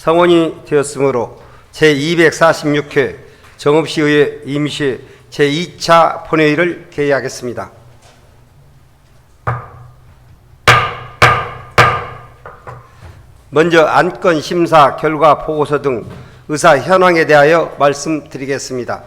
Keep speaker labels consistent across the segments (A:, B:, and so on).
A: 성원이 되었으므로 제246회 정읍시의회 임시 제2차 본회의를 개의하겠습니다. 먼저 안건 심사 결과 보고서 등 의사 현황에 대하여 말씀드리겠습니다.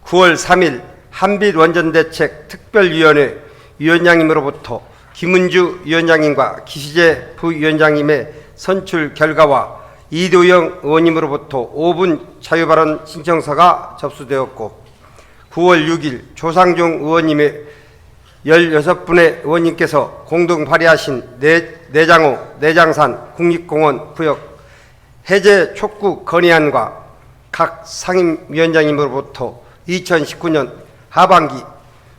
A: 9월 3일 한빛원전대책 특별위원회 위원장님으로부터 김은주 위원장님과 기시재 부위원장님의 선출 결과와 이도영 의원님으로부터 5분 자유발언 신청서가 접수되었고, 9월 6일 조상종 의원님의 16분의 의원님께서 공동 발의하신 내장호, 내장산 국립공원 구역 해제 촉구 건의안과 각 상임위원장님으로부터 2019년 하반기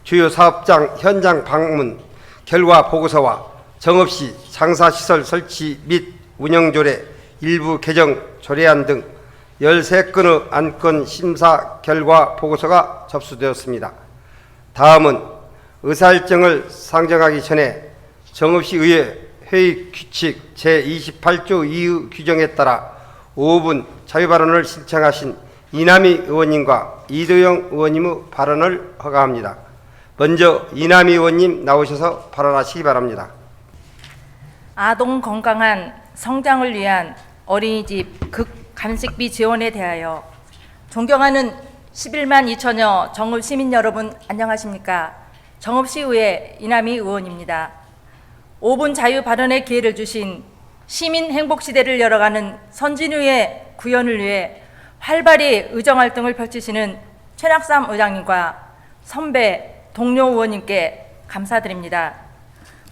A: 주요 사업장 현장 방문 결과 보고서와 정읍시 장사시설 설치 및 운영조례 일부 개정 조례안 등 13건의 안건 심사 결과 보고서가 접수되었습니다. 다음은 의사일정을 상정하기 전에 정읍시의회 회의 규칙 제28조 2의 규정에 따라 5분 자유발언을 신청하신 이남희 의원님과 이도영 의원님의 발언을 허가합니다. 먼저 이남희 의원님 나오셔서 발언하시기 바랍니다.
B: 아동 건강한 성장을 위한 어린이집 극간식비 지원에 대하여 존경하는 11만 2천여 정읍 시민 여러분 안녕하십니까? 정읍시의회 이남희 의원입니다. 5분 자유 발언의 기회를 주신 시민 행복시대를 열어가는 선진의회 구현을 위해 활발히 의정활동을 펼치시는 최낙삼 의장님과 선배 동료 의원님께 감사드립니다.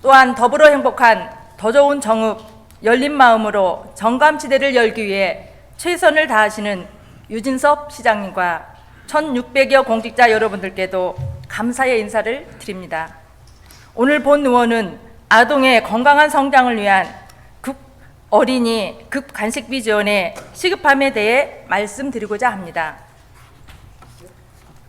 B: 또한 더불어 행복한 더 좋은 정읍 열린 마음으로 정감시대를 열기 위해 최선을 다하시는 유진섭 시장님과 1600여 공직자 여러분들께도 감사의 인사를 드립니다. 오늘 본 의원은 아동의 건강한 성장을 위한 어린이 급간식비 지원의 시급함에 대해 말씀드리고자 합니다.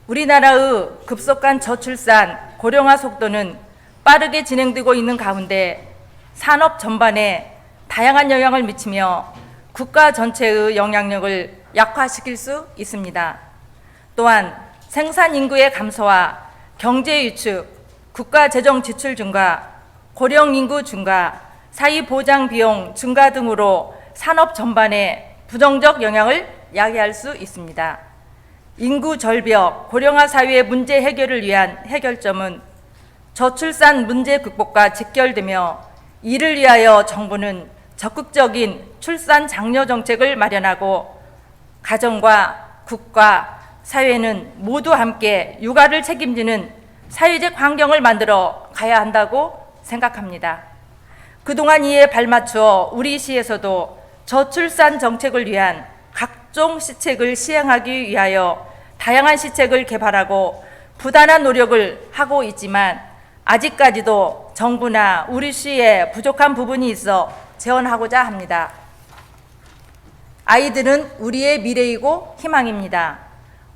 B: 우리나라의 급속한 저출산, 고령화 속도는 빠르게 진행되고 있는 가운데 산업 전반에 다양한 영향을 미치며 국가 전체의 영향력을 약화시킬 수 있습니다. 또한 생산 인구의 감소와 경제 위축, 국가 재정 지출 증가, 고령 인구 증가, 사회 보장 비용 증가 등으로 산업 전반에 부정적 영향을 야기할 수 있습니다. 인구 절벽, 고령화 사회의 문제 해결을 위한 해결점은 저출산 문제 극복과 직결되며, 이를 위하여 정부는 적극적인 출산 장려 정책을 마련하고 가정과 국가, 사회는 모두 함께 육아를 책임지는 사회적 환경을 만들어 가야 한다고 생각합니다. 그동안 이에 발맞추어 우리 시에서도 저출산 정책을 위한 각종 시책을 시행하기 위하여 다양한 시책을 개발하고 부단한 노력을 하고 있지만, 아직까지도 정부나 우리 시에 부족한 부분이 있어 재원하고자 합니다. 아이들은 우리의 미래이고 희망입니다.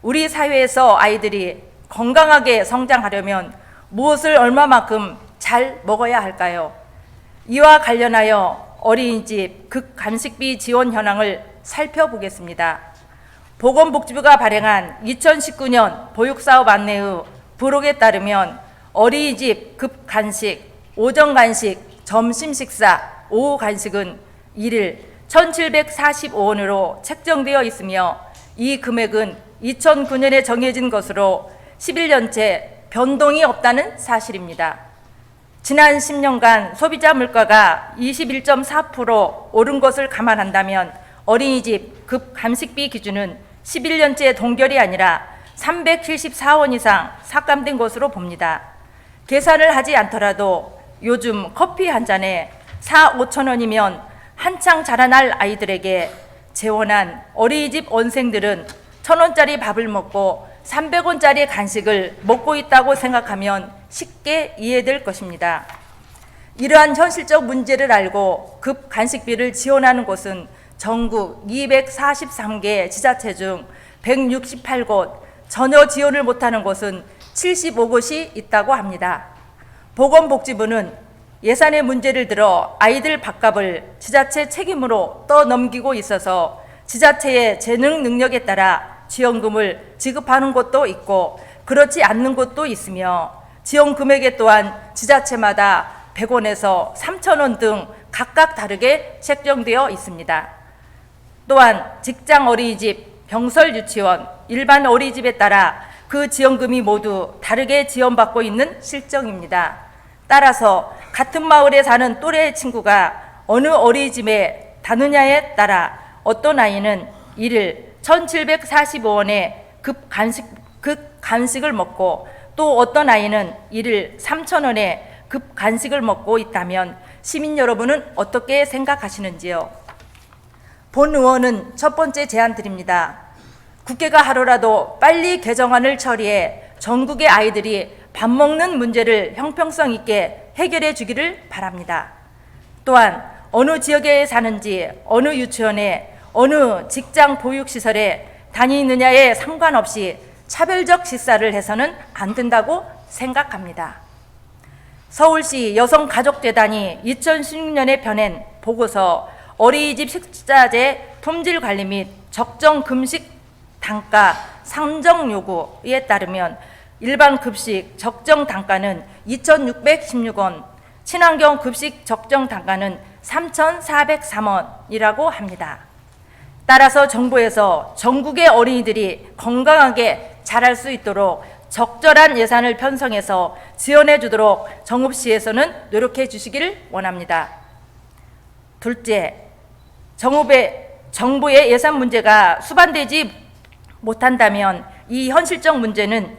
B: 우리 사회에서 아이들이 건강하게 성장하려면 무엇을 얼마만큼 잘 먹어야 할까요? 이와 관련하여 어린이집 극간식비 지원 현황을 살펴보겠습니다. 보건복지부가 발행한 2019년 보육사업 안내의 부록에 따르면 어린이집 급간식, 오전 간식, 점심 식사, 오후 간식은 1일 1,745원으로 책정되어 있으며, 이 금액은 2009년에 정해진 것으로 11년째 변동이 없다는 사실입니다. 지난 10년간 소비자 물가가 21.4% 오른 것을 감안한다면 어린이집 급간식비 기준은 11년째 동결이 아니라 374원 이상 삭감된 것으로 봅니다. 계산을 하지 않더라도 요즘 커피 한 잔에 4,000~5,000원이면 한창 자라날 아이들에게 재원한 어린이집 원생들은 1,000원짜리 밥을 먹고 300원짜리 간식을 먹고 있다고 생각하면 쉽게 이해될 것입니다. 이러한 현실적 문제를 알고 급간식비를 지원하는 곳은 전국 243개 지자체 중 168곳, 전혀 지원을 못하는 곳은 75곳이 있다고 합니다. 보건복지부는 예산의 문제를 들어 아이들 밥값을 지자체 책임으로 떠넘기고 있어서 지자체의 재능 능력에 따라 지원금을 지급하는 곳도 있고 그렇지 않는 곳도 있으며 지원 금액에 또한 지자체마다 100원에서 3,000원 등 각각 다르게 책정되어 있습니다. 또한 직장 어린이집, 병설 유치원, 일반 어린이집에 따라 그 지원금이 모두 다르게 지원받고 있는 실정입니다. 따라서 같은 마을에 사는 또래의 친구가 어느 어린이집에 다느냐에 따라 어떤 아이는 일일 1,745원에 급간식을 먹고 또 어떤 아이는 일일 3,000원에 급간식을 먹고 있다면 시민 여러분은 어떻게 생각하시는지요? 본 의원은 첫 번째 제안 드립니다. 국회가 하루라도 빨리 개정안을 처리해 전국의 아이들이 밥 먹는 문제를 형평성 있게 해결해 주기를 바랍니다. 또한 어느 지역에 사는지 어느 유치원에 어느 직장 보육시설에 다니느냐에 상관없이 차별적 식사를 해서는 안 된다고 생각합니다. 서울시 여성가족재단이 2016년에 펴낸 보고서 어린이집 식자재 품질 관리 및 적정 금식 단가 상정 요구에 따르면 일반 급식 적정 단가는 2,616원, 친환경 급식 적정 단가는 3,403원이라고 합니다. 따라서 정부에서 전국의 어린이들이 건강하게 자랄 수 있도록 적절한 예산을 편성해서 지원해 주도록 정읍시에서는 노력해 주시기를 원합니다. 둘째, 정부의 예산 문제가 수반되지 못한다면 이 현실적 문제는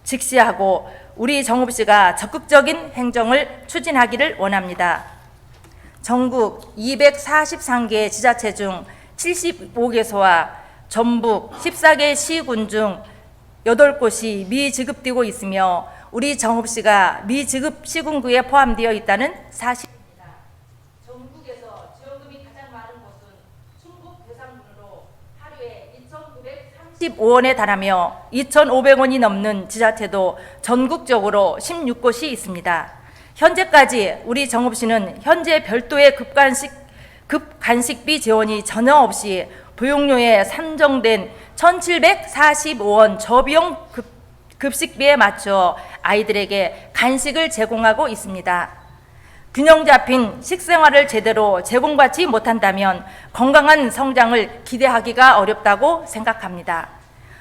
B: 직시하고 우리 정읍시가 적극적인 행정을 추진하기를 원합니다. 전국 243개 지자체 중 75개소와 전북 14개 시군 중 8곳이 미지급되고 있으며 우리 정읍시가 미지급 시군구에 포함되어 있다는 사실입니다. 전국에서 지원금이 가장 많은 곳은 충북 괴산군으로 하루에 2,935원에 달하며 2,500원이 넘는 지자체도 전국적으로 16곳이 있습니다. 현재까지 우리 정읍시는 현재 별도의 급간식비 지원이 전혀 없이 보육료에 산정된 1,745원 저비용 급식비에 맞춰 아이들에게 간식을 제공하고 있습니다. 균형 잡힌 식생활을 제대로 제공받지 못한다면 건강한 성장을 기대하기가 어렵다고 생각합니다.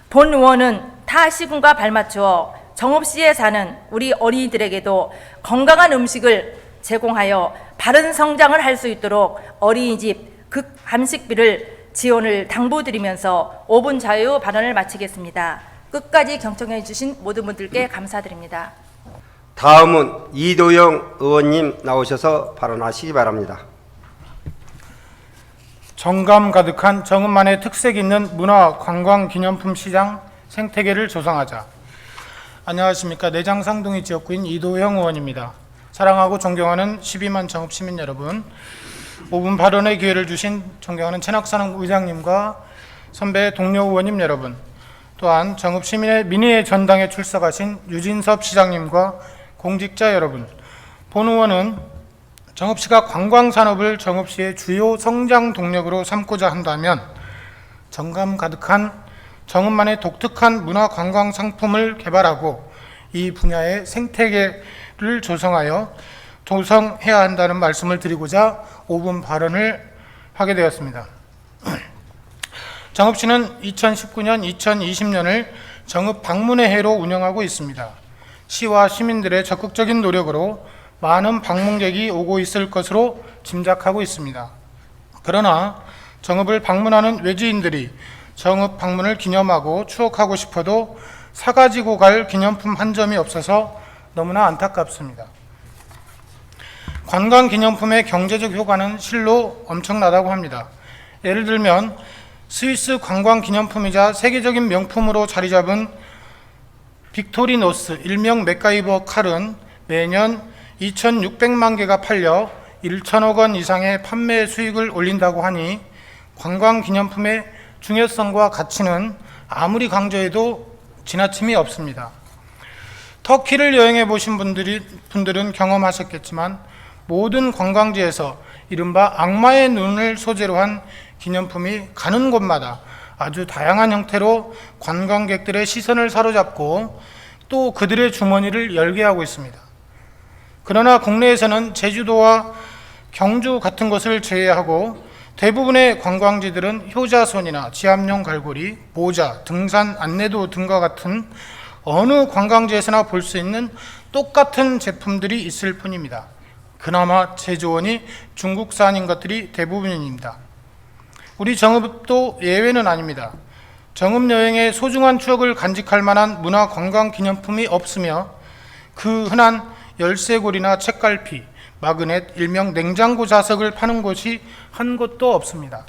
B: 본 의원은 타 시군과 발맞추어 정읍시에 사는 우리 어린이들에게도 건강한 음식을 제공하여 바른 성장을 할 수 있도록 어린이집 급간식비를 지원을 당부드리면서 5분 자유 발언을 마치겠습니다. 끝까지 경청해 주신 모든 분들께 감사드립니다.
A: 다음은 이도영 의원님 나오셔서 발언하시기 바랍니다.
C: 정감 가득한 정읍만의 특색 있는 문화 관광 기념품 시장 생태계를 조성하자. 안녕하십니까. 내장 상동이 지역구인 이도영 의원입니다. 사랑하고 존경하는 12만 정읍 시민 여러분, 5분 발언의 기회를 주신 존경하는 천학산업 의장님과 선배 동료 의원님 여러분, 또한 정읍 시민의 민의의 전당에 출석하신 유진섭 시장님과 공직자 여러분, 본 의원은 정읍시가 관광산업을 정읍시의 주요 성장 동력으로 삼고자 한다면 정감 가득한 정읍만의 독특한 문화 관광 상품을 개발하고 이 분야의 생태계를 조성해야 한다는 말씀을 드리고자 5분 발언을 하게 되었습니다. 정읍시는 2019년, 2020년을 정읍 방문의 해로 운영하고 있습니다. 시와 시민들의 적극적인 노력으로 많은 방문객이 오고 있을 것으로 짐작하고 있습니다. 그러나 정읍을 방문하는 외지인들이 정읍 방문을 기념하고 추억하고 싶어도 사가지고 갈 기념품 한 점이 없어서 너무나 안타깝습니다. 관광기념품의 경제적 효과는 실로 엄청나다고 합니다. 예를 들면 스위스 관광기념품이자 세계적인 명품으로 자리 잡은 빅토리노스 일명 맥가이버 칼은 매년 2,600만 개가 팔려 1천억 원 이상의 판매 수익을 올린다고 하니 관광기념품의 중요성과 가치는 아무리 강조해도 지나침이 없습니다. 터키를 여행해 보신 분들은 경험하셨겠지만 모든 관광지에서 이른바 악마의 눈을 소재로 한 기념품이 가는 곳마다 아주 다양한 형태로 관광객들의 시선을 사로잡고 또 그들의 주머니를 열게 하고 있습니다. 그러나 국내에서는 제주도와 경주 같은 곳을 제외하고 대부분의 관광지들은 효자손이나 지압용 갈고리, 모자, 등산 안내도 등과 같은 어느 관광지에서나 볼 수 있는 똑같은 제품들이 있을 뿐입니다. 그나마 제조원이 중국산인 것들이 대부분입니다. 우리 정읍도 예외는 아닙니다. 정읍 여행의 소중한 추억을 간직할 만한 문화 관광 기념품이 없으며 그 흔한 열쇠고리나 책갈피, 마그넷, 일명 냉장고 자석을 파는 곳이 한 곳도 없습니다.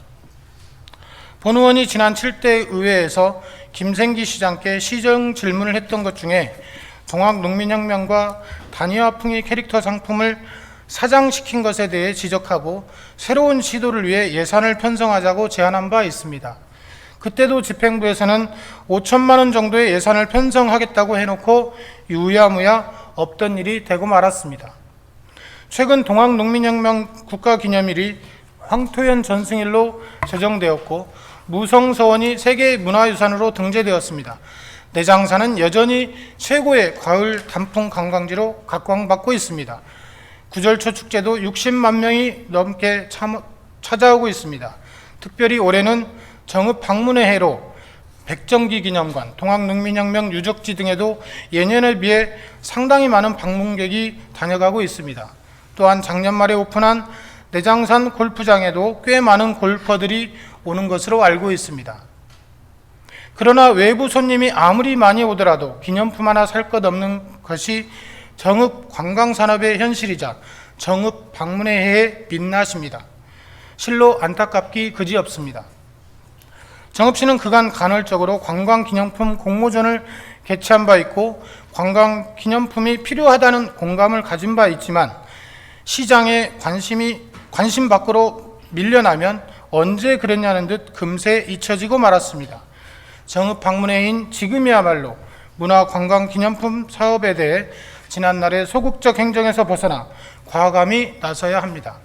C: 본 의원이 지난 7대 의회에서 김생기 시장께 시정 질문을 했던 것 중에 동학농민혁명과 단위화풍의 캐릭터 상품을 사장시킨 것에 대해 지적하고 새로운 시도를 위해 예산을 편성하자고 제안한 바 있습니다. 그때도 집행부에서는 5천만 원 정도의 예산을 편성하겠다고 해놓고 유야무야 없던 일이 되고 말았습니다. 최근 동학농민혁명 국가기념일이 황토현 전승일로 제정되었고 무성서원이 세계문화유산으로 등재되었습니다. 내장산은 여전히 최고의 가을 단풍 관광지로 각광받고 있습니다. 구절초 축제도 60만 명이 넘게 찾아오고 있습니다. 특별히 올해는 정읍 방문의 해로 백정기 기념관, 동학농민혁명 유적지 등에도 예년에 비해 상당히 많은 방문객이 다녀가고 있습니다. 또한 작년 말에 오픈한 내장산 골프장에도 꽤 많은 골퍼들이 오는 것으로 알고 있습니다. 그러나 외부 손님이 아무리 많이 오더라도 기념품 하나 살 것 없는 것이 정읍 관광산업의 현실이자 정읍 방문의 해의 민낯입니다. 실로 안타깝기 그지없습니다. 정읍시는 그간 간헐적으로 관광기념품 공모전을 개최한 바 있고 관광기념품이 필요하다는 공감을 가진 바 있지만 시장의 관심 밖으로 밀려나면 언제 그랬냐는 듯 금세 잊혀지고 말았습니다. 정읍 방문회인 지금이야말로 문화관광기념품 사업에 대해 지난날의 소극적 행정에서 벗어나 과감히 나서야 합니다.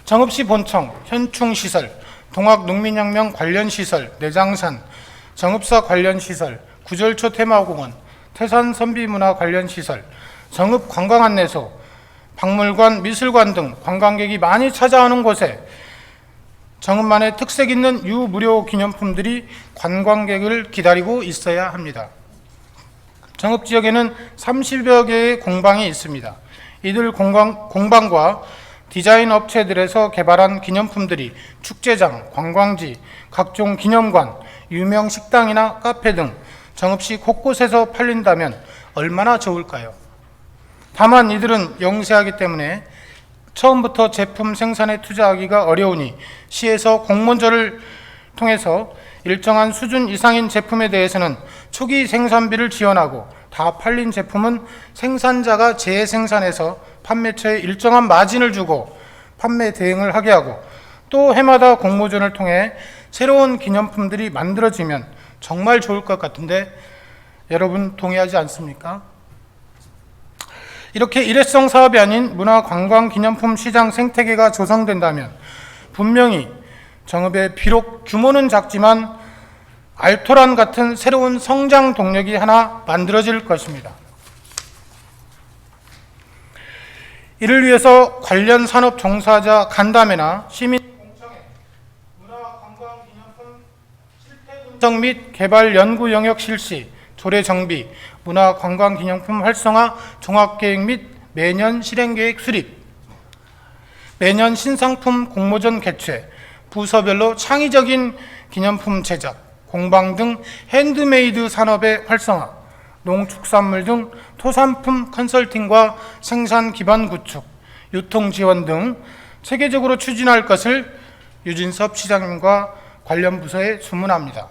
C: 정읍시 본청, 현충시설, 동학농민혁명 관련시설, 내장산, 정읍사 관련시설, 구절초 테마공원, 태산선비문화 관련시설, 정읍관광안내소, 박물관, 미술관 등 관광객이 많이 찾아오는 곳에 정읍만의 특색 있는 유무료 기념품들이 관광객을 기다리고 있어야 합니다. 정읍 지역에는 30여 개의 공방이 있습니다. 이들 공방과 디자인 업체들에서 개발한 기념품들이 축제장, 관광지, 각종 기념관, 유명 식당이나 카페 등 정읍시 곳곳에서 팔린다면 얼마나 좋을까요? 다만 이들은 영세하기 때문에 처음부터 제품 생산에 투자하기가 어려우니 시에서 공모전을 통해서 일정한 수준 이상인 제품에 대해서는 초기 생산비를 지원하고 다 팔린 제품은 생산자가 재생산해서 판매처에 일정한 마진을 주고 판매 대행을 하게 하고 또 해마다 공모전을 통해 새로운 기념품들이 만들어지면 정말 좋을 것 같은데 여러분 동의하지 않습니까? 이렇게 일회성 사업이 아닌 문화관광기념품 시장 생태계가 조성된다면 분명히 정읍에 비록 규모는 작지만 알토란 같은 새로운 성장 동력이 하나 만들어질 것입니다. 이를 위해서 관련 산업 종사자 간담회나 시민 공청회, 문화관광기념품 실태 분석 및 개발 연구 영역 실시, 조례 정비, 문화관광기념품 활성화 종합계획 및 매년 실행계획 수립, 매년 신상품 공모전 개최, 부서별로 창의적인 기념품 제작, 공방 등 핸드메이드 산업의 활성화, 농축산물 등 토산품 컨설팅과 생산 기반 구축, 유통 지원 등 체계적으로 추진할 것을 유진섭 시장님과 관련 부서에 주문합니다.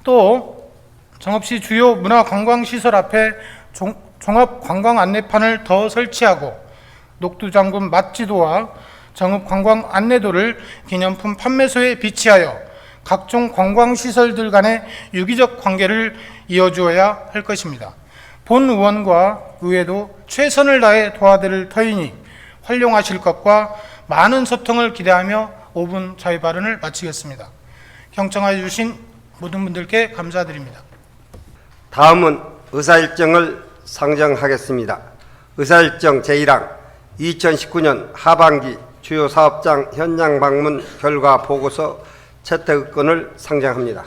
C: 또 정읍시 주요 문화관광시설 앞에 종합관광 안내판을 더 설치하고 녹두장군 맛지도와 정읍관광 안내도를 기념품 판매소에 비치하여 각종 관광시설들 간의 유기적 관계를 이어주어야 할 것입니다. 본 의원과 의회도 최선을 다해 도와드릴 터이니 활용하실 것과 많은 소통을 기대하며 5분 자유 발언을 마치겠습니다. 경청해 주신 모든 분들께 감사드립니다.
A: 다음은 의사일정을 상정하겠습니다. 의사일정 제1항 2019년 하반기 주요 사업장 현장 방문 결과 보고서 채택건을 상정합니다.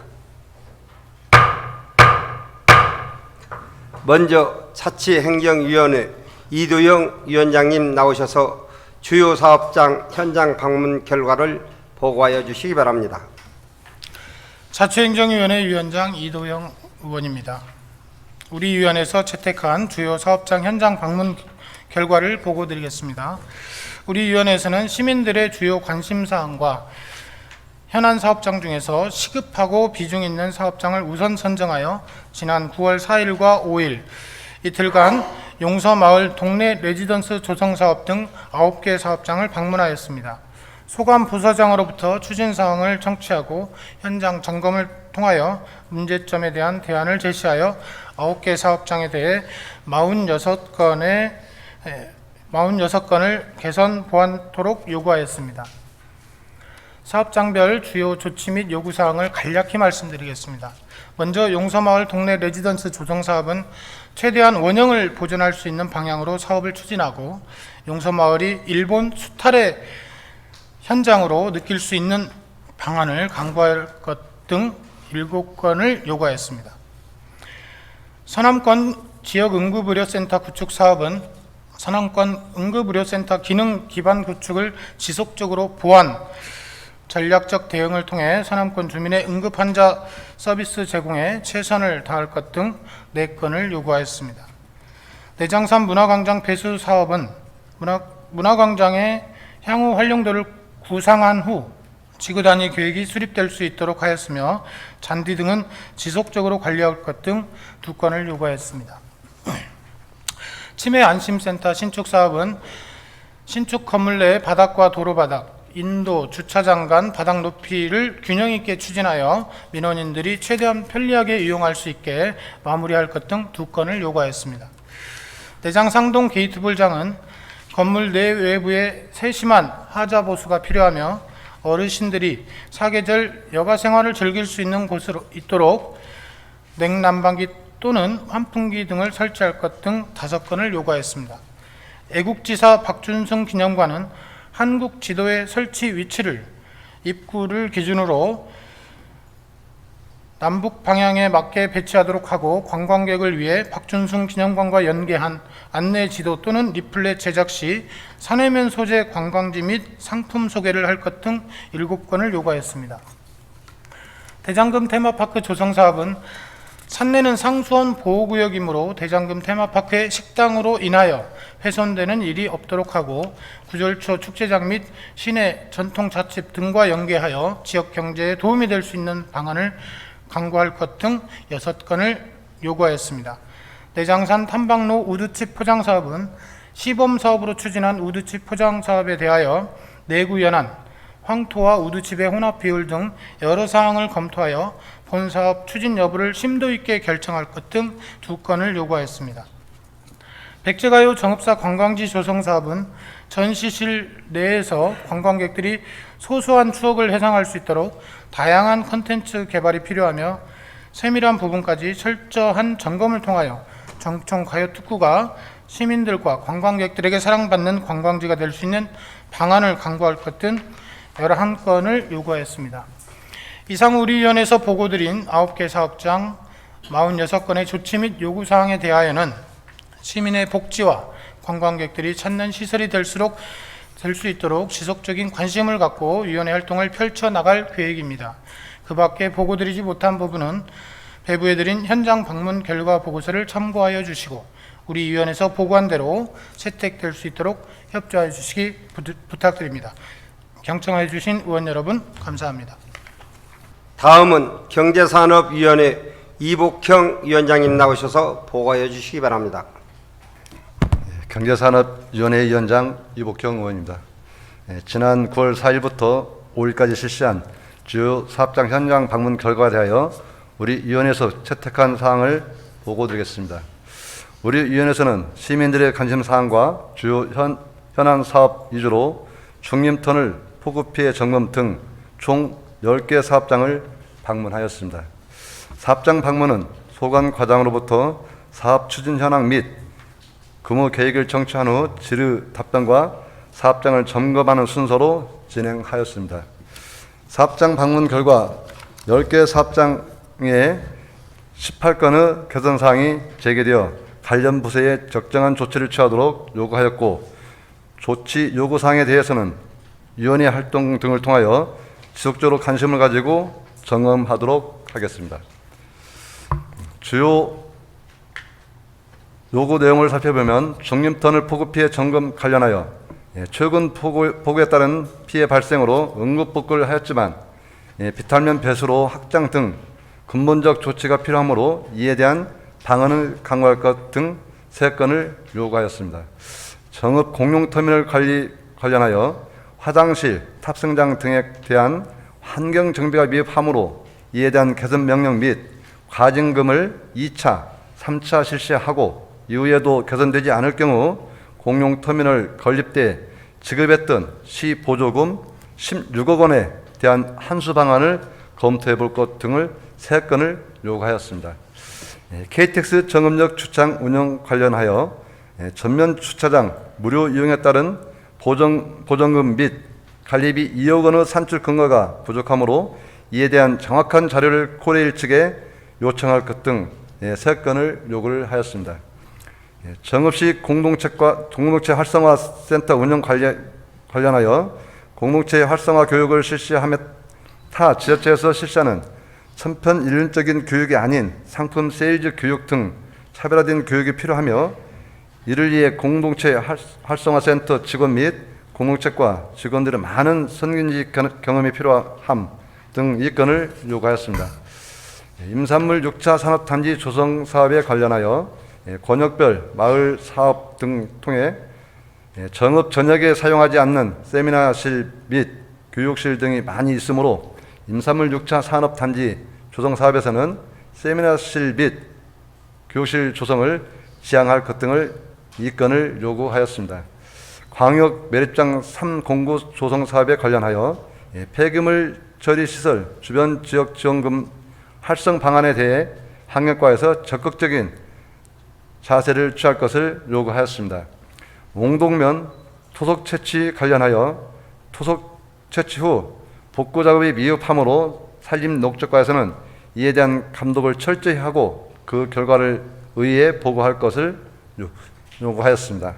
A: 먼저 자치행정위원회 이도영 위원장님 나오셔서 주요 사업장 현장 방문 결과를 보고하여 주시기 바랍니다.
C: 자치행정위원회 위원장 이도영 의원입니다. 우리 위원회에서 채택한 주요 사업장 현장 방문 결과를 보고드리겠습니다. 우리 위원회에서는 시민들의 주요 관심사항과 현안 사업장 중에서 시급하고 비중 있는 사업장을 우선 선정하여 지난 9월 4일과 5일 이틀간 용서마을 동네 레지던스 조성사업 등 9개 사업장을 방문하였습니다. 소감 부서장으로부터 추진사항을 청취하고 현장 점검을 통하여 문제점에 대한 대안을 제시하여 9개 사업장에 대해 46건을 개선 보완토록 요구하였습니다. 사업장별 주요 조치 및 요구사항을 간략히 말씀드리겠습니다. 먼저 용서마을 동네 레지던스 조성사업은 최대한 원형을 보존할 수 있는 방향으로 사업을 추진하고 용서마을이 일본 수탈의 현장으로 느낄 수 있는 방안을 강구할 것 등 7건을 요구하였습니다. 서남권 지역응급의료센터 구축 사업은 서남권 응급의료센터 기능 기반 구축을 지속적으로 보완, 전략적 대응을 통해 서남권 주민의 응급환자 서비스 제공에 최선을 다할 것 등 4건을 요구하였습니다. 내장산 문화광장 배수 사업은 문화광장의 향후 활용도를 구상한 후 지구 단위 계획이 수립될 수 있도록 하였으며 잔디 등은 지속적으로 관리할 것 등 2건을 요구하였습니다. 치매 안심센터 신축 사업은 신축 건물 내 바닥과 도로 바닥, 인도, 주차장 간 바닥 높이를 균형 있게 추진하여 민원인들이 최대한 편리하게 이용할 수 있게 마무리할 것 등 2건을 요구하였습니다. 내장상동 게이트볼장은 건물 내 외부에 세심한 하자 보수가 필요하며 어르신들이 사계절 여가 생활을 즐길 수 있는 곳으로 있도록 냉난방기 또는 환풍기 등을 설치할 것 등 5건을 요구하였습니다. 애국지사 박준승 기념관은 한국 지도의 설치 위치를 입구를 기준으로 남북 방향에 맞게 배치하도록 하고 관광객을 위해 박준승 기념관과 연계한 안내 지도 또는 리플렛 제작 시 산해면 소재 관광지 및 상품 소개를 할 것 등 7건을 요구하였습니다. 대장금 테마파크 조성 사업은 산내는 상수원 보호구역이므로 대장금 테마파크의 식당으로 인하여 훼손되는 일이 없도록 하고 구절초 축제장 및 시내 전통잣집 등과 연계하여 지역 경제에 도움이 될 수 있는 방안을 강구할 것 등 6건을 요구하였습니다. 내장산 탐방로 우드칩 포장 사업은 시범 사업으로 추진한 우드칩 포장 사업에 대하여 내구 연한, 황토와 우드칩의 혼합 비율 등 여러 사항을 검토하여 본 사업 추진 여부를 심도 있게 결정할 것 등 2건을 요구하였습니다. 백제가요 정읍사 관광지 조성 사업은 전시실 내에서 관광객들이 소소한 추억을 회상할 수 있도록 다양한 콘텐츠 개발이 필요하며 세밀한 부분까지 철저한 점검을 통하여 정청 가요 특구가 시민들과 관광객들에게 사랑받는 관광지가 될 수 있는 방안을 강구할 것 등 11건을 요구하였습니다. 이상 우리 위원회에서 보고드린 9개 사업장 46건의 조치 및 요구사항에 대하여는 시민의 복지와 관광객들이 찾는 시설이 될 수 있도록 지속적인 관심을 갖고 위원회 활동을 펼쳐나갈 계획입니다. 그 밖에 보고드리지 못한 부분은 배부해드린 현장 방문 결과 보고서를 참고하여 주시고 우리 위원회에서 보고한 대로 채택될 수 있도록 협조하여 주시기 부탁드립니다. 경청해 주신 의원 여러분 감사합니다.
A: 다음은 경제산업위원회 이복형 위원장님 나오셔서 보고해 주시기 바랍니다.
D: 경제산업위원회 위원장 이복형 의원입니다. 지난 9월 4일부터 5일까지 실시한 주요 사업장 현장 방문 결과에 대하여 우리 위원회에서 채택한 사항을 보고드리겠습니다. 우리 위원회에서는 시민들의 관심사항과 주요 현안 사업 위주로 중림터널 폭우피해 점검 등 총 10개 사업장을 방문하였습니다. 사업장 방문은 소관 과장으로부터 사업 추진 현황 및 근무 계획을 청취한 후 질의 답변과 사업장을 점검하는 순서로 진행하였습니다. 사업장 방문 결과 10개 사업장에 18건의 개선사항이 제기되어 관련 부서에 적정한 조치를 취하도록 요구하였고, 조치 요구사항에 대해서는 위원회 활동 등을 통하여 지속적으로 관심을 가지고 점검하도록 하겠습니다. 주요 요구 내용을 살펴보면 중림터널 폭우 피해 점검 관련하여 최근 폭우에 따른 피해 발생으로 응급복구를 하였지만 비탈면 배수로 확장 등 근본적 조치가 필요하므로 이에 대한 방안을 강구할 것 등 3건을 요구하였습니다. 정읍 공용터미널 관리 관련하여 화장실, 탑승장 등에 대한 환경 정비가 미흡하므로 이에 대한 개선 명령 및 과징금을 2차, 3차 실시하고 이후에도 개선되지 않을 경우 공용터미널 건립 때 지급했던 시 보조금 16억 원에 대한 환수 방안을 검토해 볼 것 등을 3건을 요구하였습니다. KTX 정읍역 주차장 운영 관련하여 전면 주차장 무료 이용에 따른 보정금 및 관리비 2억 원의 산출 근거가 부족하므로 이에 대한 정확한 자료를 코레일 측에 요청할 것 등 3건을 요구를 하였습니다. 정읍시 공동체 활성화 센터 운영 관련하여 공동체 활성화 교육을 실시하며 타 지자체에서 실시하는 천편일률적인 교육이 아닌 상품 세일즈 교육 등 차별화된 교육이 필요하며, 이를 위해 공동체 활성화 센터 직원 및 공동체과 직원들의 많은 선진직 경험이 필요함 등 2건을 요구하였습니다. 임산물 6차 산업단지 조성 사업에 관련하여 권역별 마을 사업 등 통해 정읍 전역에 사용하지 않는 세미나실 및 교육실 등이 많이 있으므로 임산물 6차 산업단지 조성 사업에서는 세미나실 및 교육실 조성을 지향할 것 등을 2건을 요구하였습니다. 광역 매립장 3공구 조성 사업에 관련하여 폐기물 처리 시설 주변 지역 지원금 활성 방안에 대해 환경과에서 적극적인 자세를 취할 것을 요구하였습니다. 몽동면 토속 채취 관련하여 토속 채취 후 복구 작업이 미흡하므로 산림녹지과에서는 이에 대한 감독을 철저히 하고 그 결과를 의회에 보고할 것을 요구하였습니다.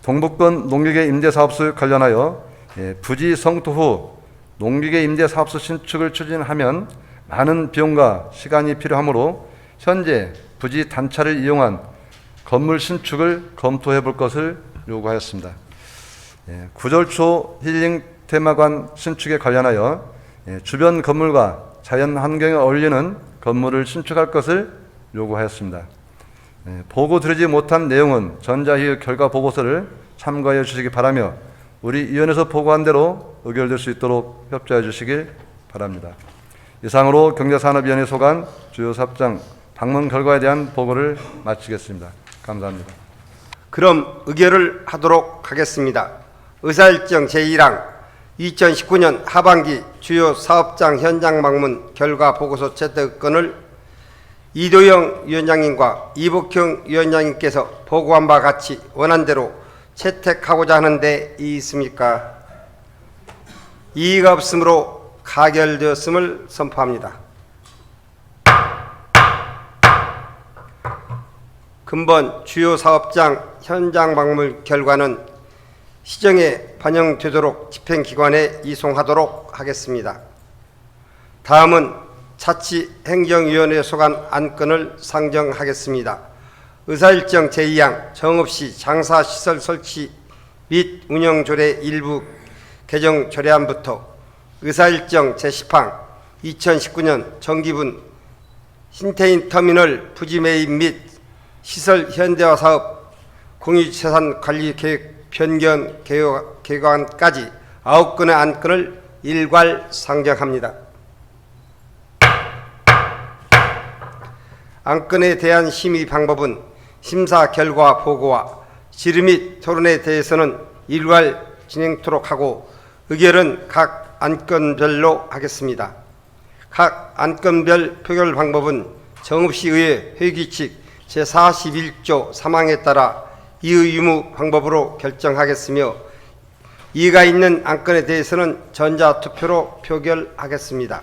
D: 동북권 농기계 임대사업소 관련하여 부지 성토 후 농기계 임대사업소 신축을 추진하면 많은 비용과 시간이 필요하므로 현재 부지 단차를 이용한 건물 신축을 검토해 볼 것을 요구하였습니다. 구절초 힐링 테마관 신축에 관련하여 주변 건물과 자연 환경에 어울리는 건물을 신축할 것을 요구하였습니다. 보고 드리지 못한 내용은 전자회의 결과 보고서를 참고해 주시기 바라며 우리 위원회에서 보고한 대로 의결될 수 있도록 협조해 주시길 바랍니다. 이상으로 경제산업위원회 소관 주요 사업장 방문 결과에 대한 보고를 마치겠습니다. 감사합니다.
A: 그럼 의결을 하도록 하겠습니다. 의사일정 제1항 2019년 하반기 주요 사업장 현장 방문 결과 보고서 채택건을 이도영 위원장님과 이복형 위원장님께서 보고한 바 같이 원안대로 채택하고자 하는데 이의 있습니까? 이의가 없으므로 가결되었음을 선포합니다. 근본 주요 사업장 현장 방문 결과는 시정에 반영되도록 집행기관에 이송하도록 하겠습니다. 다음은 자치행정위원회 소관 안건을 상정하겠습니다. 의사일정 제2항 정읍시 장사시설 설치 및 운영조례 일부 개정 조례안부터 의사일정 제10항 2019년 정기분 신태인 터미널 부지 매입 및 시설 현대화 사업 공유재산 관리 계획 변경 개관까지 9건의 안건을 일괄 상정합니다. 안건에 대한 심의 방법은 심사 결과 보고와 질의 및 토론에 대해서는 일괄 진행토록 하고 의결은 각 안건별로 하겠습니다. 각 안건별 표결 방법은 정읍시의회 회규칙 제41조 3항에 따라 이의 유무 방법으로 결정하겠으며 이의가 있는 안건에 대해서는 전자투표로 표결하겠습니다.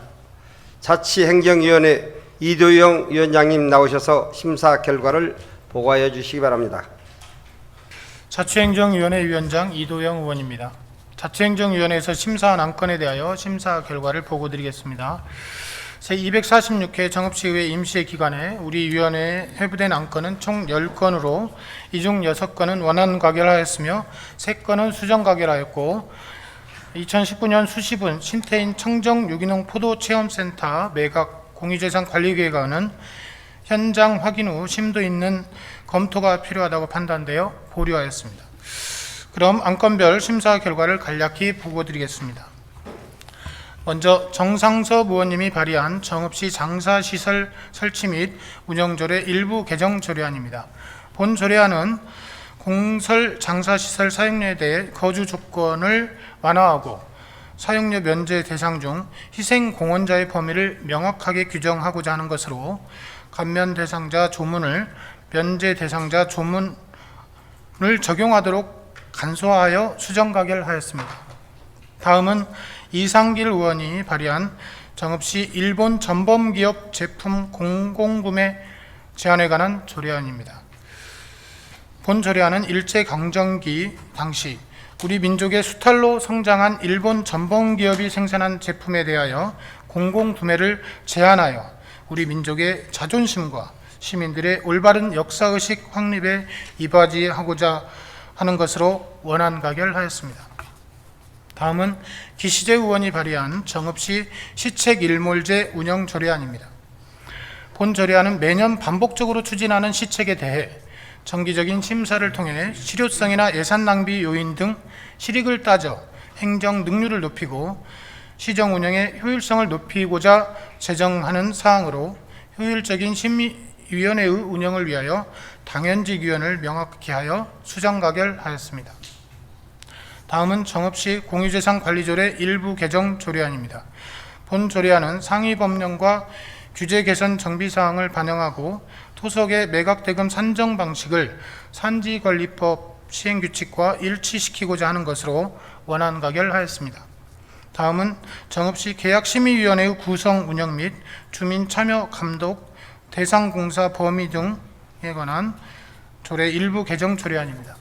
A: 자치행정위원회 이도영 위원장님 나오셔서 심사 결과를 보고하여 주시기 바랍니다.
C: 자치행정위원회 위원장 이도영 의원입니다. 자치행정위원회에서 심사한 안건에 대하여 심사 결과를 보고드리겠습니다. 제246회 정읍시의회 임시회 기간에 우리 위원회에 회부된 안건은 총 10건으로 이 중 6건은 원안 가결하였으며 3건은 수정 가결하였고 2019년 수시분 신태인 청정 유기농 포도체험센터 매각 공유재산관리계획안은 현장 확인 후 심도 있는 검토가 필요하다고 판단되어 보류하였습니다. 그럼 안건별 심사 결과를 간략히 보고드리겠습니다. 먼저 정상섭 의원님이 발의한 정읍시 장사시설 설치 및 운영조례 일부 개정 조례안입니다. 본 조례안은 공설 장사시설 사용료에 대해 거주 조건을 완화하고 사용료 면제 대상 중 희생공헌자의 범위를 명확하게 규정하고자 하는 것으로 감면 대상자 조문을 면제 대상자 조문을 적용하도록 간소화하여 수정 가결하였습니다. 다음은 이상길 의원이 발의한 정읍시 일본 전범기업 제품 공공구매 제한에 관한 조례안입니다. 본 조례안은 일제강점기 당시 우리 민족의 수탈로 성장한 일본 전범기업이 생산한 제품에 대하여 공공구매를 제한하여 우리 민족의 자존심과 시민들의 올바른 역사의식 확립에 이바지하고자 하는 것으로 원안 가결하였습니다. 다음은 기시재 의원이 발의한 정읍시 시책 일몰제 운영 조례안입니다. 본 조례안은 매년 반복적으로 추진하는 시책에 대해 정기적인 심사를 통해 실효성이나 예산 낭비 요인 등 실익을 따져 행정 능률을 높이고 시정 운영의 효율성을 높이고자 제정하는 사항으로 효율적인 심의위원회의 운영을 위하여 당연직위원을 명확히 하여 수정 가결하였습니다. 다음은 정읍시 공유재산관리조례 일부 개정 조례안입니다. 본 조례안은 상위 법령과 규제 개선 정비사항을 반영하고 토속의 매각대금 산정 방식을 산지관리법 시행규칙과 일치시키고자 하는 것으로 원안 가결하였습니다. 다음은 정읍시 계약심의위원회의 구성 운영 및 주민 참여 감독 대상 공사 범위 등에 관한 조례 일부 개정 조례안입니다.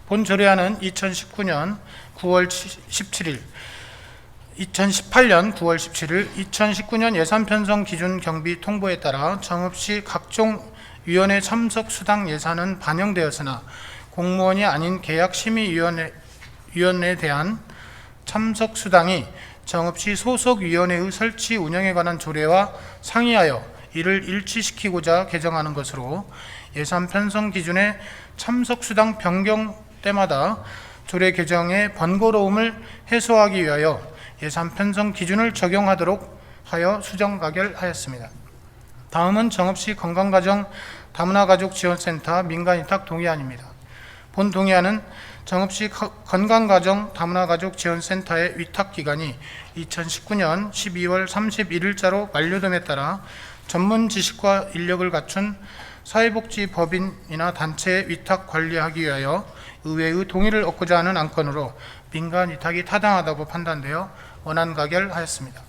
C: 본 조례안은 2018년 9월 17일 2019년 예산 편성 기준 경비 통보에 따라 정읍시 각종 위원회 참석 수당 예산은 반영되었으나 공무원이 아닌 계약심의위원회에 대한 참석 수당이 정읍시 소속 위원회의 설치 운영에 관한 조례와 상의하여 이를 일치시키고자 개정하는 것으로 예산 편성 기준의 참석 수당 변경 때마다 조례 개정의 번거로움을 해소하기 위하여 예산 편성 기준을 적용하도록 하여 수정 가결하였습니다. 다음은 정읍시 건강가정 다문화가족지원센터 민간위탁 동의안입니다. 본 동의안은 정읍시 건강가정 다문화가족지원센터의 위탁기간이 2019년 12월 31일자로 만료됨에 따라 전문 지식과 인력을 갖춘 사회복지법인이나 단체에 위탁 관리하기 위하여 의회의 동의를 얻고자 하는 안건으로 민간 위탁이 타당하다고 판단되어 원안 가결하였습니다.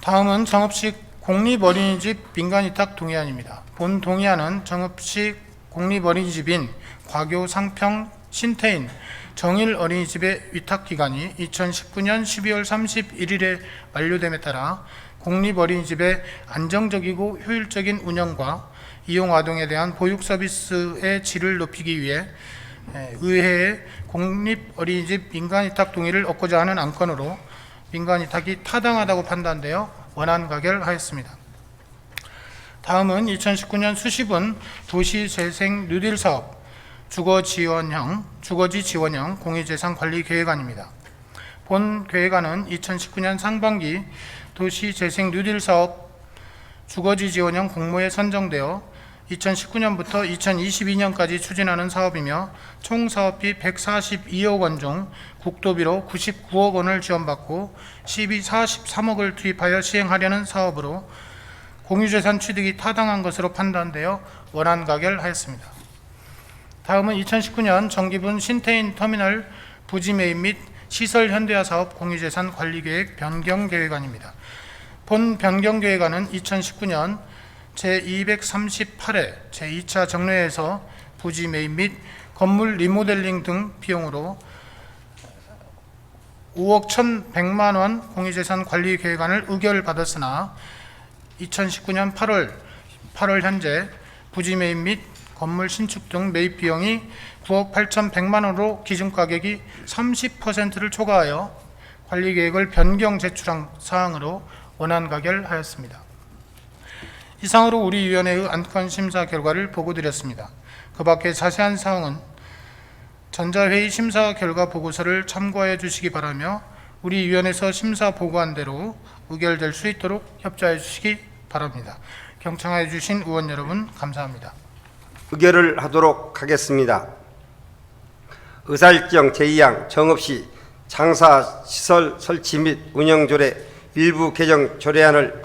C: 다음은 정읍시 공립어린이집 민간 위탁 동의안입니다. 본 동의안은 정읍시 공립어린이집인 과교 상평 신태인 정일 어린이집의 위탁 기간이 2019년 12월 31일에 만료됨에 따라 공립어린이집의 안정적이고 효율적인 운영과 이용 아동에 대한 보육 서비스의 질을 높이기 위해 의회에 공립어린이집 민간위탁 동의를 얻고자 하는 안건으로 민간위탁이 타당하다고 판단되어 원안 가결하였습니다. 다음은 2019년 수시분 도시재생 뉴딜 사업 주거지 지원형 공유재산관리계획안입니다. 본 계획안은 2019년 상반기 도시재생 뉴딜 사업 주거지 지원형 공모에 선정되어 2019년부터 2022년까지 추진하는 사업이며 총 사업비 142억 원 중 국도비로 99억 원을 지원받고 시비 43억을 투입하여 시행하려는 사업으로 공유재산 취득이 타당한 것으로 판단되어 원안 가결하였습니다. 다음은 2019년 정기분 신태인 터미널 부지 매입 및 시설 현대화 사업 공유재산 관리계획 변경 계획안입니다. 본 변경 계획안은 2019년 제238회 제2차 정례에서 부지 매입 및 건물 리모델링 등 비용으로 5억 1,100만 원 공유재산 관리 계획안을 의결받았으나 2019년 8월 현재 부지 매입 및 건물 신축 등 매입 비용이 9억 8,100만 원으로 기준 가격이 30%를 초과하여 관리 계획을 변경 제출한 사항으로 원안 가결하였습니다. 이상으로 우리 위원회의 안건 심사 결과를 보고드렸습니다. 그 밖에 자세한 사항은 전자회의 심사 결과 보고서를 참고해 주시기 바라며 우리 위원회에서 심사 보고한 대로 의결될 수 있도록 협조해 주시기 바랍니다. 경청해 주신 의원 여러분 감사합니다.
A: 의결을 하도록 하겠습니다. 의사일정 제2항 정읍시 장사시설 설치 및 운영조례 일부 개정 조례안을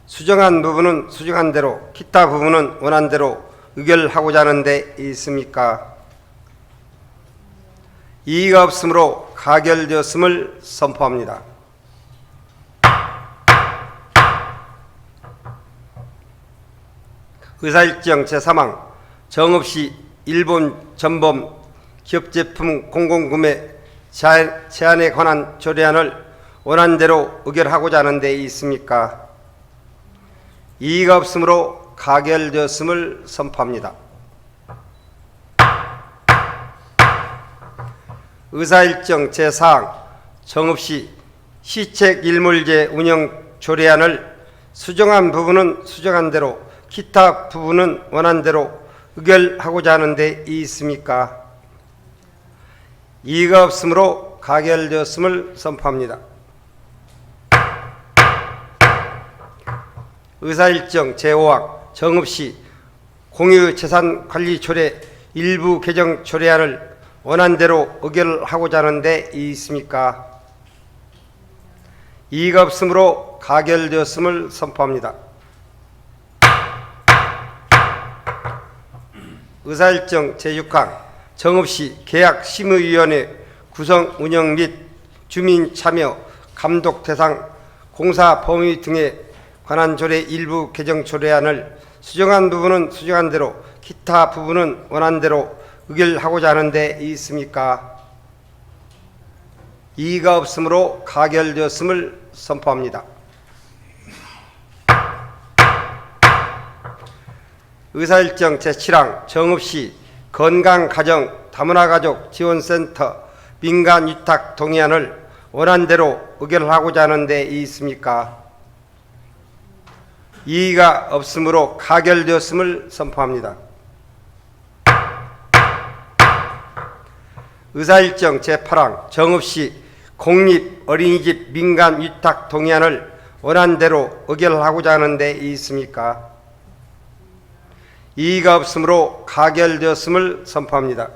A: 수정한 부분은 수정한 대로 기타 부분은 원한 대로 의결하고자 하는 데 있습니까? 이의가 없으므로 가결되었음을 선포합니다. 의사일정 제3항 정읍시 일본 전범 기업제품 공공구매 제한에 관한 조례안을 원안대로 의결하고자 하는 데 있습니까? 이의가 없으므로 가결되었음을 선포합니다. 의사일정 제4항 정읍시 시책일몰제 운영 조례안을 수정한 부분은 수정한 대로 기타 부분은 원한 대로 의결하고자 하는 데 있습니까? 이의가 없으므로 가결되었음을 선포합니다. 의사일정 제5항 정읍시 공유재산관리조례 일부 개정 조례안을 원안대로 의결하고자 하는 데 있습니까? 이의가 없으므로 가결되었음을 선포합니다. 의사일정 제6항 정읍시 계약심의위원회 구성 운영 및 주민 참여 감독 대상 공사 범위 등에 관한 조례 일부 개정 조례안을 수정한 부분은 수정한 대로 기타 부분은 원한 대로 의결하고자 하는 데 있습니까? 이의가 없으므로 가결되었음을 선포합니다. 의사일정 제7항 정읍시 건강가정 다문화가족 지원센터 민간위탁 동의안을 원안대로 의결하고자 하는 데 있습니까? 이의가 없으므로 가결되었음을 선포합니다. 의사일정 제8항 정읍시 공립 어린이집 민간위탁 동의안을 원안대로 의결하고자 하는 데 있습니까? 이의가 없으므로 가결되었음을 선포합니다.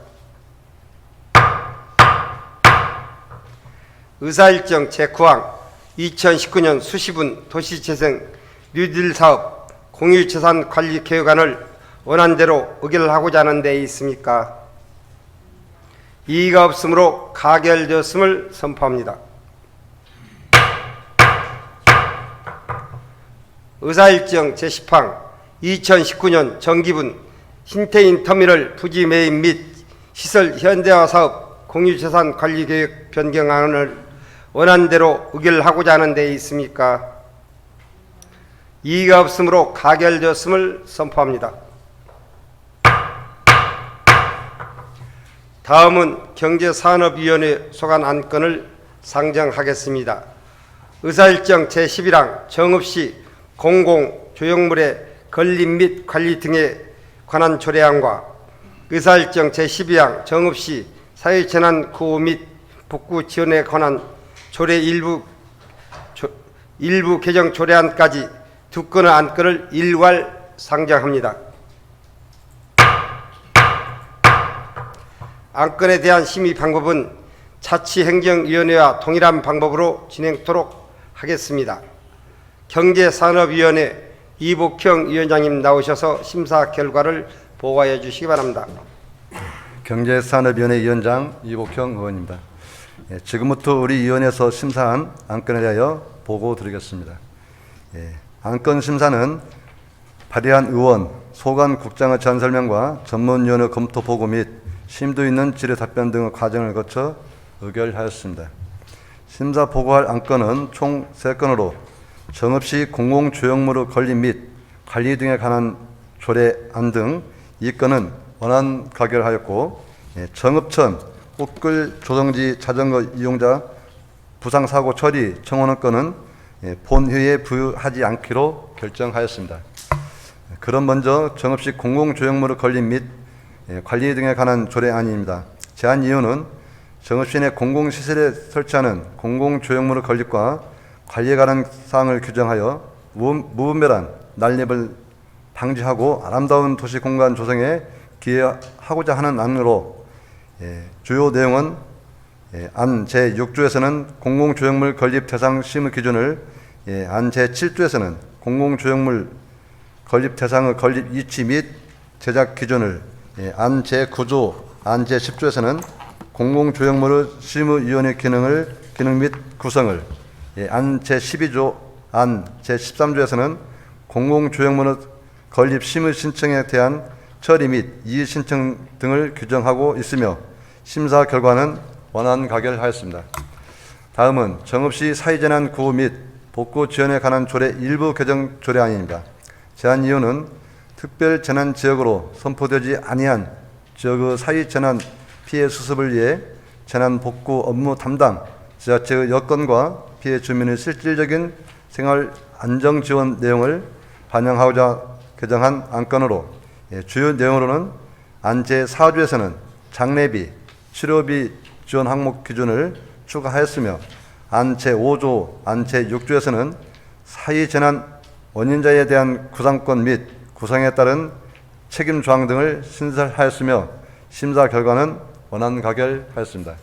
A: 의사일정 제9항 2019년 수시분 도시재생 뉴딜 사업 공유재산 관리 계획안을 원안대로 의결하고자 하는 데 있습니까? 이의가 없으므로 가결되었음을 선포합니다. 의사일정 제10항 2019년 정기분 신태인 터미널 부지 매입 및 시설 현대화 사업 공유재산 관리 계획 변경안을 원안대로 의결하고자 하는 데 있습니까? 이의가 없으므로 가결되었음을 선포합니다. 다음은 경제산업위원회 소관 안건을 상정하겠습니다. 의사일정 제11항 정읍시 공공조형물의 건립 및 관리 등에 관한 조례안과 의사일정 제12항 정읍시 사회재난 구호 및 복구 지원에 관한 조례 일부 개정 조례안까지 두 건의 안건을 일괄 상정합니다. 안건에 대한 심의 방법은 자치행정위원회와 동일한 방법으로 진행토록 하겠습니다. 경제산업위원회 이복형 위원장님 나오셔서 심사 결과를 보고해 주시기 바랍니다.
D: 경제산업위원회 위원장 이복형 의원입니다. 지금부터 우리 위원회에서 심사한 안건에 대하여 보고 드리겠습니다. 안건 심사는 발의한 의원, 소관 국장의 제안 설명과 전문위원회 검토 보고 및 심도 있는 질의 답변 등의 과정을 거쳐 의결하였습니다. 심사 보고할 안건은 총 3건으로 정읍시 공공조형물의 건립 및 관리 등에 관한 조례안 등 2건은 원안 가결하였고, 정읍천 웃글 조성지 자전거 이용자 부상사고 처리 청원의 건은 본회의에 부여하지 않기로 결정하였습니다. 그럼 먼저 정읍시 공공조형물의 건립 및 관리 등에 관한 조례안입니다. 제안 이유는 정읍시 내 공공시설에 설치하는 공공조형물의 건립과 관리에 관한 사항을 규정하여 무분별한 난립을 방지하고 아름다운 도시 공간 조성에 기여하고자 하는 안으로, 주요 내용은 안 제6조에서는 공공조형물 건립 대상 심의 기준을, 안 제7조에서는 공공조형물 건립 대상의 건립 위치 및 제작 기준을, 안 제9조, 안 제10조에서는 공공조형물의 심의위원회 기능 및 구성을, 안 제12조, 안 제13조에서는 공공조형물의 건립 심의 신청에 대한 처리 및 이의 신청 등을 규정하고 있으며 심사 결과는 원안 가결하였습니다. 다음은 정읍시 사회재난 구호 및 복구 지원에 관한 조례 일부 개정 조례안입니다. 제안 이유는 특별재난지역으로 선포되지 아니한 지역의 사회재난 피해 수습을 위해 재난 복구 업무 담당 지자체의 여건과 피해 주민의 실질적인 생활 안정 지원 내용을 반영하고자 개정한 안건으로, 주요 내용으로는 안 제4조에서는 장례비, 치료비 지원 항목 기준을 추가하였으며, 안 제5조, 안 제6조에서는 사회재난 원인자에 대한 구상권 및 구상에 따른 책임 조항 등을 신설하였으며 심사 결과는 원안 가결하였습니다.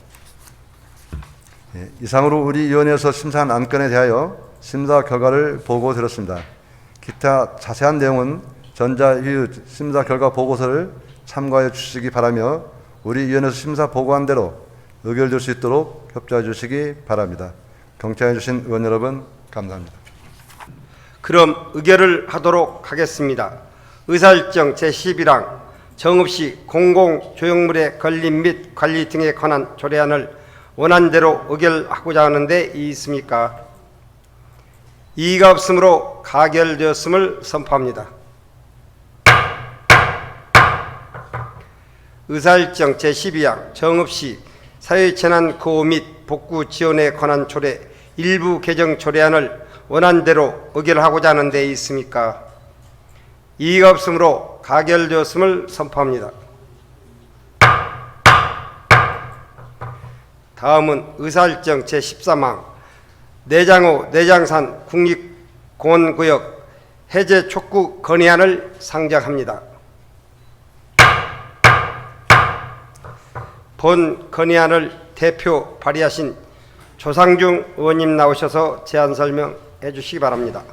D: 이상으로 우리 위원회에서 심사한 안건에 대하여 심사 결과를 보고 드렸습니다. 기타 자세한 내용은 전자휴 심사 결과 보고서를 참고해 주시기 바라며 우리 위원회에서 심사 보고한 대로 의결될 수 있도록 협조해 주시기 바랍니다. 경청해 주신 의원 여러분 감사합니다.
A: 그럼 의결을 하도록 하겠습니다. 의사일정 제11항 정읍시 공공조형물의 건립 및 관리 등에 관한 조례안을 원안대로 의결하고자 하는데 있습니까? 이의가 없으므로 가결되었음을 선포합니다. 의사일정 제12항 정읍시 사회재난 구호 및 복구 지원에 관한 조례 일부 개정 조례안을 원안대로 의결하고자 하는 데 있습니까? 이의가 없으므로 가결되었음을 선포합니다. 다음은 의사일정 제13항 내장호 내장산 국립공원구역 해제 촉구 건의안을 상정합니다. 본 건의안을 대표 발의하신 조상중 의원님 나오셔서 제안 설명해 주시기 바랍니다.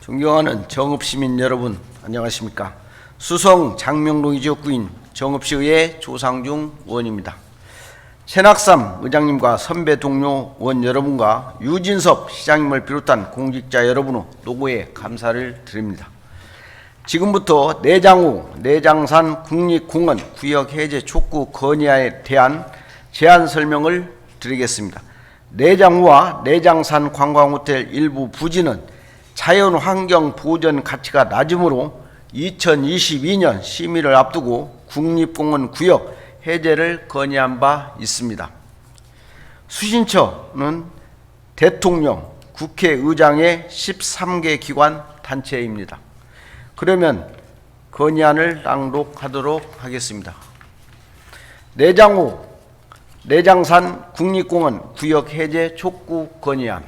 E: 존경하는 정읍시민 여러분 안녕하십니까. 수성 장명동이 지역구인 정읍시의회 조상중 의원입니다. 최낙삼 의장님과 선배 동료 의원 여러분과 유진섭 시장님을 비롯한 공직자 여러분의 노고에 감사를 드립니다. 지금부터 내장호 내장산 국립공원 구역 해제 촉구 건의안에 대한 제안 설명을 드리겠습니다. 내장호와 내장산 관광호텔 일부 부지는 자연환경 보전 가치가 낮으므로 2022년 심의를 앞두고 국립공원 구역 해제를 건의한 바 있습니다. 수신처는 대통령, 국회의장의 13개 기관 단체입니다. 그러면 건의안을 낭독하도록 하겠습니다. 내장호 내장산 국립공원 구역 해제 촉구 건의안.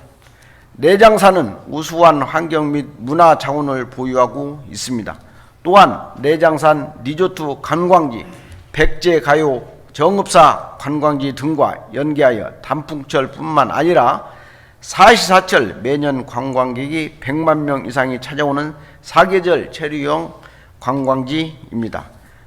E: 내장산은 우수한 환경 및 문화 자원을 보유하고 있습니다. 또한 내장산 리조트 관광지, 백제가요 정읍사 관광지 등과 연계하여 단풍철뿐만 아니라 사시사철 매년 관광객이 100만 명 이상이 찾아오는 사계절 체류형 관광지입니다.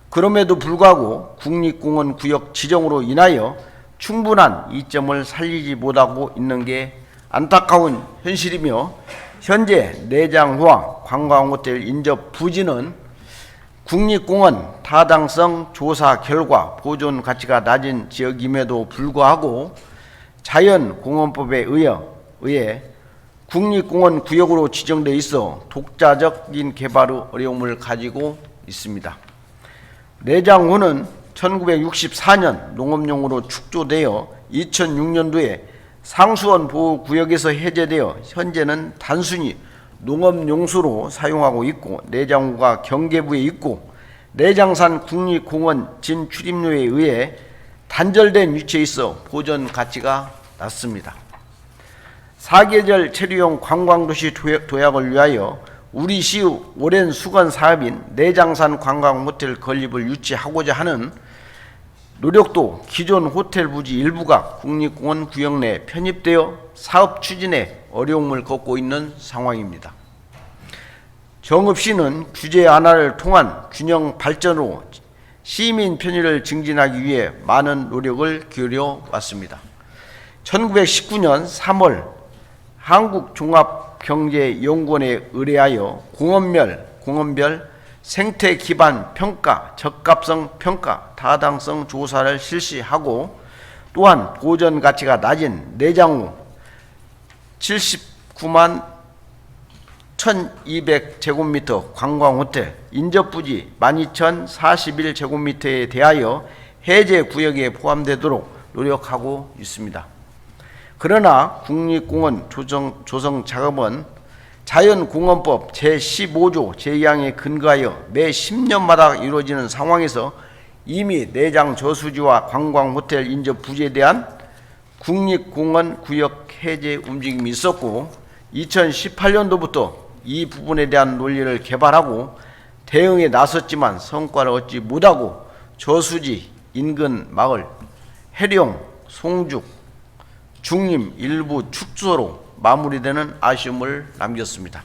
E: 그럼에도 불구하고 국립공원 구역 지정으로 인하여 충분한 이점을 살리지 못하고 있는 게 안타까운 현실이며, 현재 내장호와 관광호텔 인접 부지는 국립공원 타당성 조사 결과 보존 가치가 낮은 지역임에도 불구하고 자연공원법에 의해 국립공원 구역으로 지정돼 있어 독자적인 개발의 어려움을 가지고 있습니다. 내장호는 1964년 농업용으로 축조되어 2006년도에 상수원 보호구역에서 해제되어 현재는 단순히 농업용수로 사용하고 있고, 내장호가 경계부에 있고 내장산 국립공원 진출입로에 의해 단절된 위치에 있어 보존 가치가 낮습니다. 사계절 체류용 관광도시 도약을 위하여 우리 시의 오랜 수건 사업인 내장산 관광호텔 건립을 유치하고자 하는 노력도 기존 호텔 부지 일부가 국립공원 구역 내 편입되어 사업 추진에 어려움을 겪고 있는 상황입니다. 정읍시는 규제 완화를 통한 균형 발전으로 시민 편의를 증진하기 위해 많은 노력을 기울여 왔습니다. 1919년 3월 한국종합경제연구원에 의뢰하여 공원별 생태 기반 평가, 적합성 평가, 타당성 조사를 실시하고, 또한 보전 가치가 낮은 내장호 79만 1200제곱미터 관광호텔 인접부지 12041제곱미터에 대하여 해제 구역에 포함되도록 노력하고 있습니다. 그러나 국립공원 조성 작업은 자연공원법 제15조 제2항에 근거하여 매 10년마다 이루어지는 상황에서 이미 내장 저수지와 관광호텔 인접 부지에 대한 국립공원 구역 해제 움직임이 있었고, 2018년도부터 이 부분에 대한 논리를 개발하고 대응에 나섰지만 성과를 얻지 못하고 저수지 인근 마을, 해령, 송죽, 중림 일부 축소로 마무리되는 아쉬움을 남겼습니다.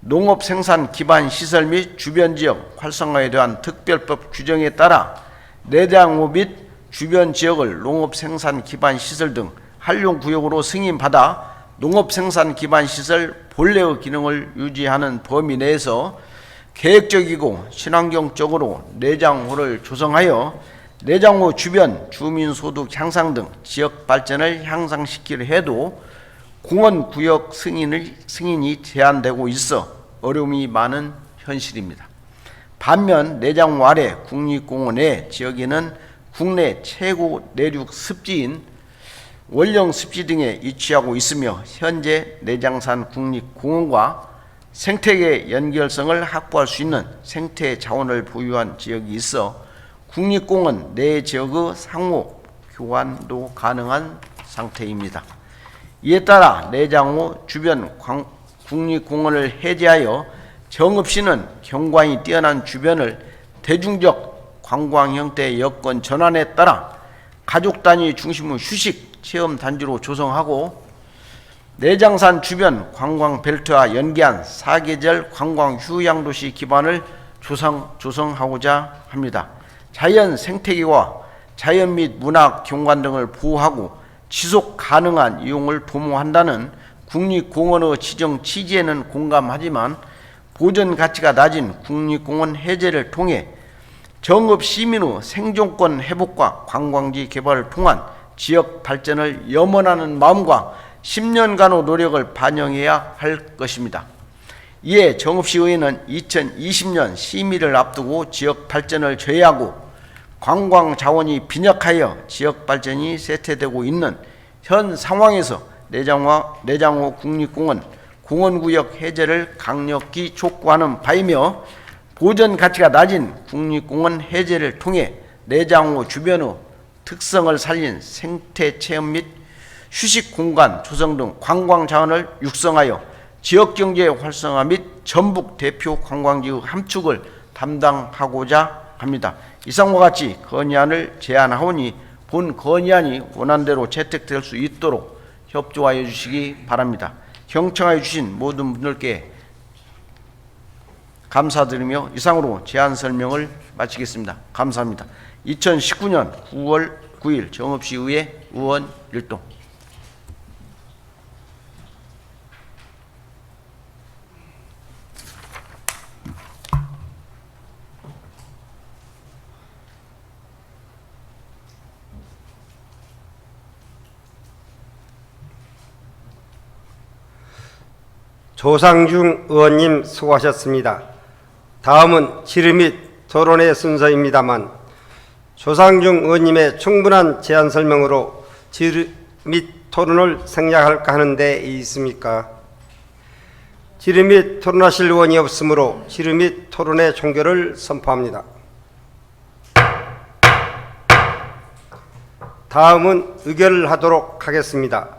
E: 농업 생산 기반 시설 및 주변 지역 활성화에 대한 특별법 규정에 따라 내장호 및 주변 지역을 농업 생산 기반 시설 등 한용 구역으로 승인받아 농업 생산 기반 시설 본래의 기능을 유지하는 범위 내에서 계획적이고 친환경적으로 내장호를 조성하여 내장호 주변 주민소득 향상 등 지역 발전을 향상시키려 해도 공원 구역 승인이 제한되고 있어 어려움이 많은 현실입니다. 반면 내장호 아래 국립공원의 지역에는 국내 최고 내륙 습지인 원령 습지 등에 위치하고 있으며, 현재 내장산 국립공원과 생태계 연결성을 확보할 수 있는 생태 자원을 보유한 지역이 있어 국립공원 내 지역의 상호 교환도 가능한 상태입니다. 이에 따라 내장호 주변 국립공원을 해제하여 정읍시는 경관이 뛰어난 주변을 대중적 관광 형태의 여건 전환에 따라 가족 단위 중심의 휴식 체험 단지로 조성하고, 내장산 주변 관광 벨트와 연계한 사계절 관광 휴양도시 기반을 조성하고자 합니다. 자연 생태계와 자연 및 문화 경관 등을 보호하고 지속 가능한 이용을 도모한다는 국립공원의 지정 취지에는 공감하지만, 보전 가치가 낮은 국립공원 해제를 통해 정읍 시민의 생존권 회복과 관광지 개발을 통한 지역 발전을 염원하는 마음과 10년간의 노력을 반영해야 할 것입니다. 이에 정읍시의회는 2020년 시미를 앞두고 지역 발전을 저해하고 관광 자원이 빈약하여 지역 발전이 쇠퇴되고 있는 현 상황에서 내장호 국립공원 공원구역 해제를 강력히 촉구하는 바이며 보전 가치가 낮은 국립공원 해제를 통해 내장호 주변의 특성을 살린 생태 체험 및 휴식 공간 조성 등 관광 자원을 육성하여 지역 경제 활성화 및 전북 대표 관광지의 함축을 담당하고자 합니다. 이상과 같이 건의안을 제안하오니 본 건의안이 원안대로 채택될 수 있도록 협조하여 주시기 바랍니다. 경청하여 주신 모든 분들께 감사드리며 이상으로 제안 설명을 마치겠습니다. 감사합니다. 2019년 9월 9일 정읍시의회 의원 일동.
A: 조상중 의원님 수고하셨습니다. 다음은 질의 및 토론의 순서입니다만 조상중 의원님의 충분한 제안 설명으로 질의 및 토론을 생략할까 하는데 있습니까? 질의 및 토론하실 의원이 없으므로 질의 및 토론의 종결을 선포합니다. 다음은 의결을 하도록 하겠습니다.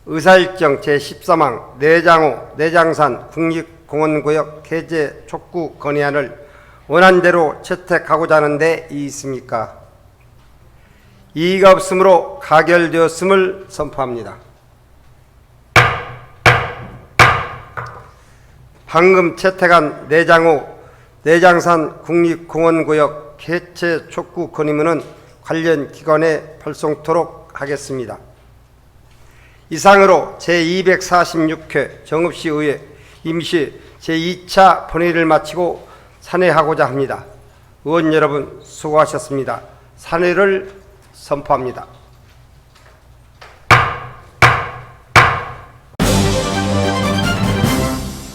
A: 의사일정 제13항 내장호, 내장산 국립공원구역 해제 촉구 건의안을 원안대로 채택하고자 하는데 있습니까? 이의가 없으므로 가결되었음을 선포합니다. 방금 채택한 내장호, 내장산 국립공원구역 해체 촉구 건의문은 관련 기관에 발송토록 하겠습니다. 이상으로 제246회 정읍시의회 임시 제2차 본회의를 마치고 산회하고자 합니다. 의원 여러분 수고하셨습니다. 산회를 선포합니다.